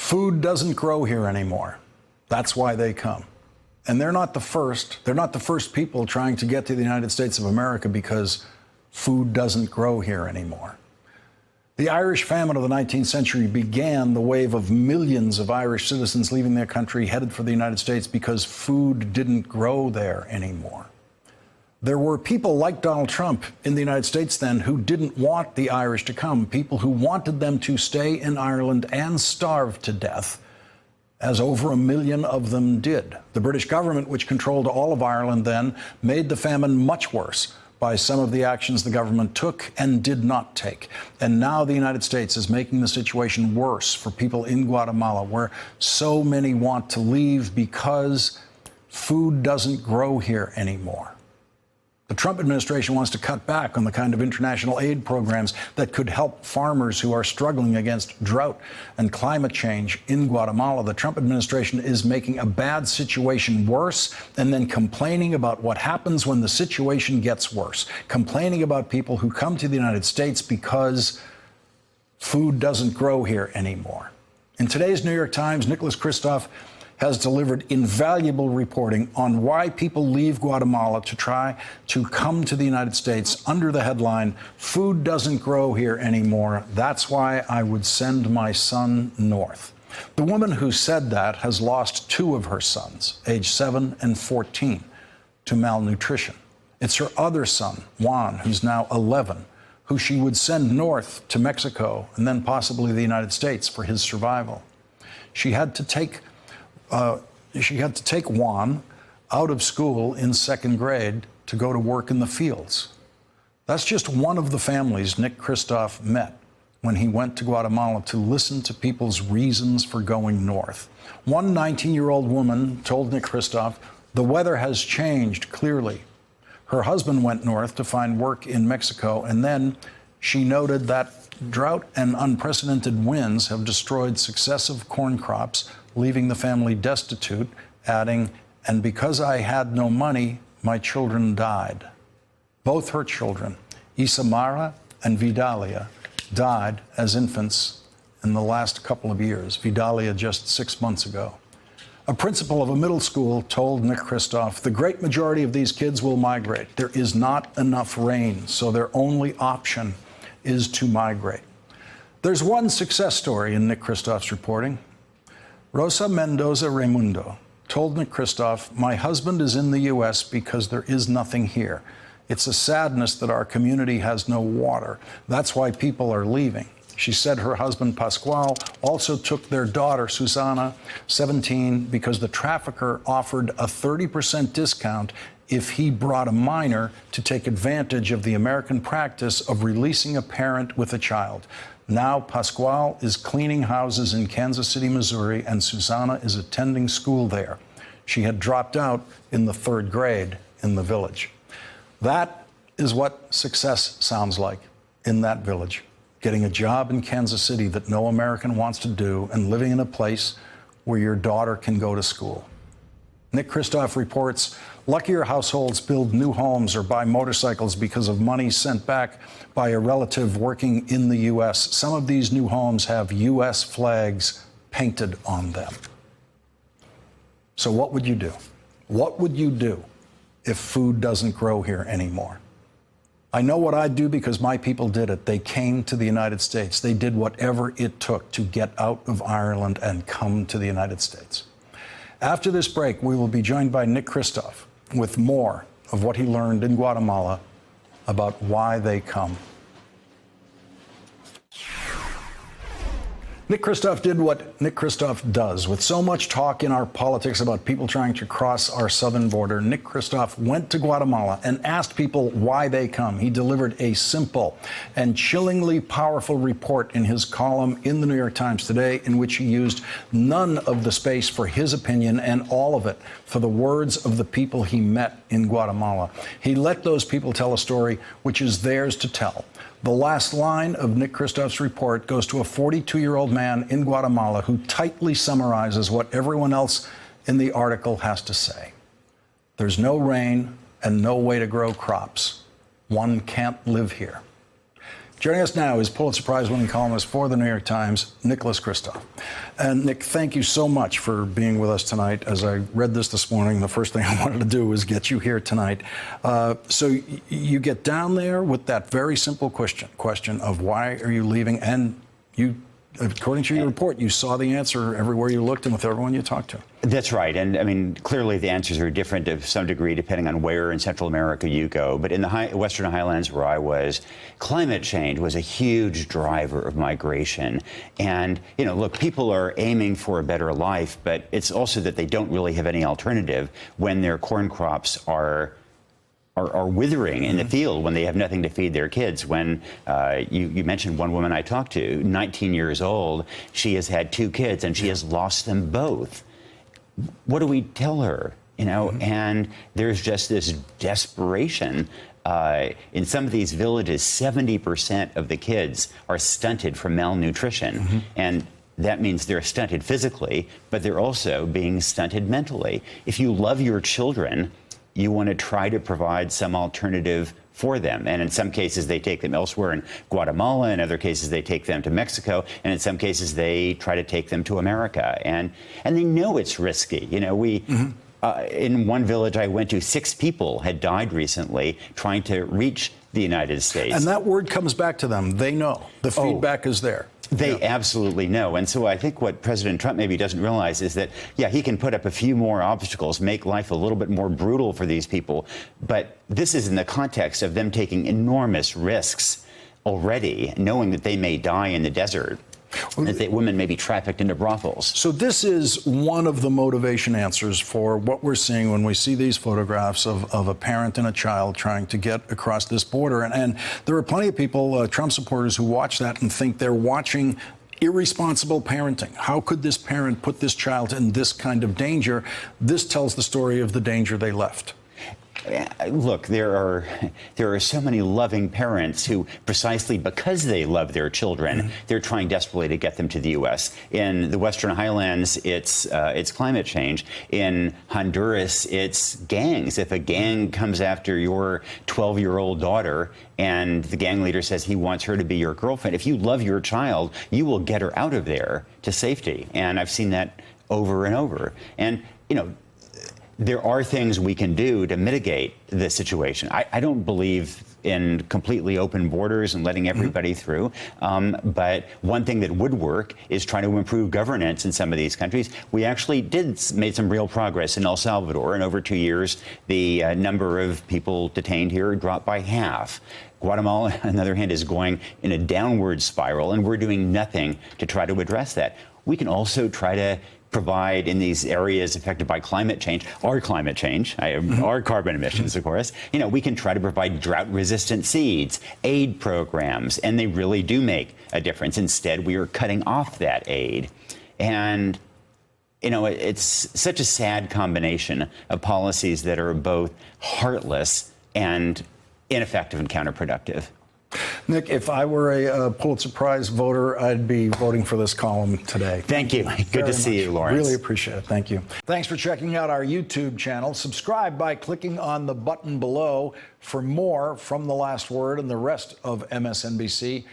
Food doesn't grow here anymore. That's why they come. And they're not the first. They're not the first people trying to get to the United States of America because food doesn't grow here anymore. The Irish famine of the 19th century began the wave of millions of Irish citizens leaving their country headed for the United States because food didn't grow there anymore. There were people like Donald Trump in the United States then who didn't want the Irish to come, people who wanted them to stay in Ireland and starve to death, as over 1 million of them did. The British government, which controlled all of Ireland then, made the famine much worse by some of the actions the government took and did not take. And now the United States is making the situation worse for people in Guatemala, where so many want to leave because food doesn't grow here anymore. The Trump administration wants to cut back on the kind of international aid programs that could help farmers who are struggling against drought and climate change in Guatemala. The Trump administration is making a bad situation worse and then complaining about what happens when the situation gets worse, complaining about people who come to the United States because food doesn't grow here anymore. In today's New York Times, Nicholas Kristof has delivered invaluable reporting on why people leave Guatemala to try to come to the United States under the headline, "Food doesn't grow here anymore. That's why I would send my son north." The woman who said that has lost 2 of her sons, aged 7 and 14, to malnutrition. It's her other son, Juan, who's now 11, who she would send north to Mexico and then possibly the United States for his survival. She had to take Juan out of school in 2nd grade to go to work in the fields. That's just one of the families Nick Kristof met when he went to Guatemala to listen to people's reasons for going north. One 19-year-old woman told Nick Kristof, "The weather has changed clearly." Her husband went north to find work in Mexico, and then she noted that drought and unprecedented winds have destroyed successive corn crops, leaving the family destitute, adding, "And because I had no money, my children died." Both her children, Isamara and Vidalia, died as infants in the last couple of years, Vidalia just 6 months ago. A principal of a middle school told Nick Kristof, "The great majority of these kids will migrate. There is not enough rain, so their only option is to migrate." There's one success story in Nick Kristof's reporting. Rosa Mendoza Raimundo told Nick Kristof, "My husband is in the U.S. because there is nothing here. It's a sadness that our community has no water. That's why people are leaving." She said her husband, Pascual, also took their daughter, Susana, 17, because the trafficker offered a 30% discount if he brought a minor to take advantage of the American practice of releasing a parent with a child. Now Pascual is cleaning houses in Kansas City, Missouri, and Susana is attending school there. She had dropped out in the 3rd grade in the village. That is what success sounds like in that village. Getting a job in Kansas City that no American wants to do and living in a place where your daughter can go to school. Nick Kristof reports luckier households build new homes or buy motorcycles because of money sent back by a relative working in the U.S. Some of these new homes have U.S. flags painted on them. So what would you do? What would you do if food doesn't grow here anymore? I know what I'd do because my people did it. They came to the United States. They did whatever it took to get out of Ireland and come to the United States. After this break, we will be joined by Nick Kristof with more of what he learned in Guatemala about why they come. Nick Kristof did what Nick Kristof does. With so much talk in our politics about people trying to cross our southern border, Nick Kristof went to Guatemala and asked people why they come. He delivered a simple and chillingly powerful report in his column in the New York Times today, in which he used none of the space for his opinion and all of it for the words of the people he met in Guatemala. He let those people tell a story which is theirs to tell. The last line of Nick Kristof's report goes to a 42-year-old man in Guatemala who tightly summarizes what everyone else in the article has to say. There's no rain and no way to grow crops. One can't live here. Joining us now is Pulitzer Prize-winning columnist for the New York Times, Nicholas Kristof. And Nick, thank you so much for being with us tonight. As I read this morning, the first thing I wanted to do was get you here tonight. So you get down there with that very simple question of why are you leaving? And you, according to your report, you saw the answer everywhere you looked and with everyone you talked to. That's right. And I mean, clearly the answers are different to some degree depending on where in Central America you go. But in the Western Highlands where I was, climate change was a huge driver of migration. And, you know, look, people are aiming for a better life, but it's also that they don't really have any alternative when their corn crops are withering in the field, when they have nothing to feed their kids. When you mentioned one woman I talked to, 19 years old, she has had 2 kids and she has lost them both. What do we tell her? You know, and there's just this desperation. In some of these villages, 70% of the kids are stunted from malnutrition. And that means they're stunted physically, but they're also being stunted mentally. If you love your children, you want to try to provide some alternative for them. And in some cases, they take them elsewhere in Guatemala. In other cases, they take them to Mexico. And in some cases, they try to take them to America. And they know it's risky. You know, in one village I went to, 6 people had died recently trying to reach the United States. And that word comes back to them. They know. The feedback is there. They absolutely know. And so I think what President Trump maybe doesn't realize is that, yeah, he can put up a few more obstacles, make life a little bit more brutal for these people. But this is in the context of them taking enormous risks already, knowing that they may die in the desert, that women may be trafficked into brothels. So this is one of the motivation answers for what we're seeing when we see these photographs of a parent and a child trying to get across this border. And there are plenty of people, Trump supporters, who watch that and think they're watching irresponsible parenting. How could this parent put this child in this kind of danger? This tells the story of the danger they left. Look, there are so many loving parents who, precisely because they love their children, they're trying desperately to get them to the U.S. In the Western Highlands, it's climate change. In Honduras, it's gangs. If a gang comes after your 12-year-old daughter and the gang leader says he wants her to be your girlfriend, if you love your child, you will get her out of there to safety. And I've seen that over and over. And, you know, there are things we can do to mitigate this situation. I don't believe in completely open borders and letting everybody through. But one thing that would work is trying to improve governance in some of these countries. We actually made some real progress in El Salvador. In over 2 years, the number of people detained here dropped by half. Guatemala, on the other hand, is going in a downward spiral, and we're doing nothing to try to address that. We can also try to provide in these areas affected by climate change, our carbon emissions, of course. You know, we can try to provide drought-resistant seeds, aid programs, and they really do make a difference. Instead, we are cutting off that aid. And, you know, it's such a sad combination of policies that are both heartless and ineffective and counterproductive. Nick, if I were a Pulitzer Prize voter, I'd be voting for this column today. Thank you. Good to see you, Lawrence. Really appreciate it. Thank you. Thanks for checking out our YouTube channel. Subscribe by clicking on the button below for more from The Last Word and the rest of MSNBC.